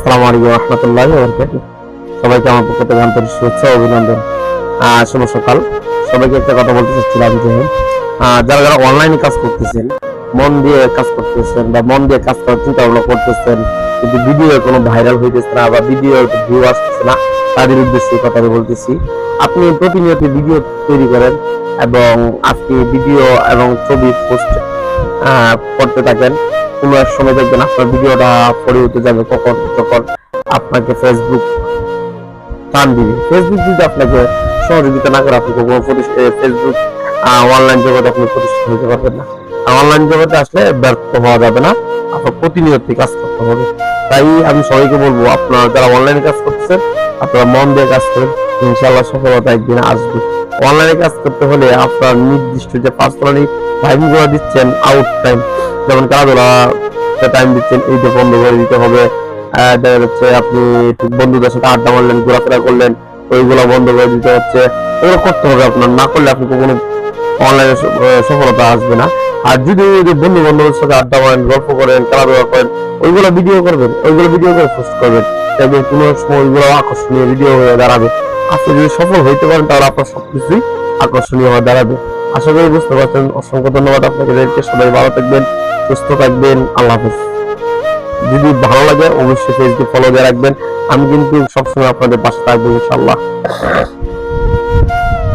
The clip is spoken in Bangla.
আসসালামু আলাইকুম রহমতুল্লাহি ওয়া বারাকাতুহু। সবাইকে আমার পক্ষ থেকে আন্তরিক শুভেচ্ছা ও অভিনন্দন। শুভ সকাল। সবাইকে একটা কথা বলতে চাচ্ছিলাম যে যারা যারা অনলাইনে কাজ করতেছেন, মন দিয়ে কাজ করতেছেন বা মন দিয়ে কাজ করার চিন্তা ভাবনা করতেছেন, কিন্তু ভিডিও কোনো ভাইরাল হইতেছে না বা ভিডিও ভিউ আসতেছে না, তাদের উদ্দেশ্যে কথা বলতেছি। আপনি প্রতিনিয়ত ভিডিও তৈরি করেন এবং আপনি ভিডিও এবং ছবি পোস্ট করতে থাকেন। কোনো এক সময় দেখবেন আপনার ভিডিওটা পরে উঠে যাবে কখন যখন আপনাকে ফেসবুক টান দিবে। ফেসবুক যদি আপনাকে সহযোগিতা না করে আপনি কখনো ফেসবুক অনলাইন জগতে আপনি প্রতিষ্ঠিত হতে পারবেন না। অনলাইন জগতে আসলে ব্যর্থ হওয়া যাবে না, আপনার প্রতিনিয়ত কাজ করতে হবে। তাই আমি সবাইকে বলবো, আপনারা যারা অনলাইনে কাজ করতেছেন আপনারা মন দিয়ে কাজ করেন, ইনশাআল্লাহ সফলতা একদিন আসবে। অনলাইনে কাজ করতে হলে আপনার নির্দিষ্ট যে পার্সোনালি টাইমগুলো দিচ্ছেন, আউট টাইম, যেমন খেলাধুলা টাইম দিচ্ছেন, এইটা বন্ধ করে দিতে হবে। দেখা যাচ্ছে আপনি বন্ধুদের সাথে আড্ডা মারলেন, ঘোরাফেরা করলেন, ওইগুলো বন্ধ করে দিতে হচ্ছে। এগুলো করতে হবে আপনার, না করলে আপনি কখনো অনলাইনে সফলতা আসবে না। আর যদি বন্ধু বান্ধবের সাথে আড্ডা মারেন, গল্প করেন, খেলাধুলা করেন, ওইগুলো ভিডিও করবেন, ওইগুলো ভিডিও করে পোস্ট করবেন, দেখবেন কোনো সময় ওইগুলো আকর্ষণীয় ভিডিও হয়ে দাঁড়াবে। আপনি যদি সফল হইতে পারেন তাহলে আপনার সবকিছুই আকর্ষণীয় হয়ে দাঁড়াবে। আশা করি বুঝতে পারছেন। অসংখ্য ধন্যবাদ আপনাকে। সবাই ভালো থাকবেন, সুস্থ থাকবেন। আল্লাহ হাফেজ। যদি ভালো লাগে অবশ্যই ফেসবুক ফলো দিয়ে রাখবেন। আমি কিন্তু সবসময় আপনাদের পাশে থাকবো ইনশাআল্লাহ।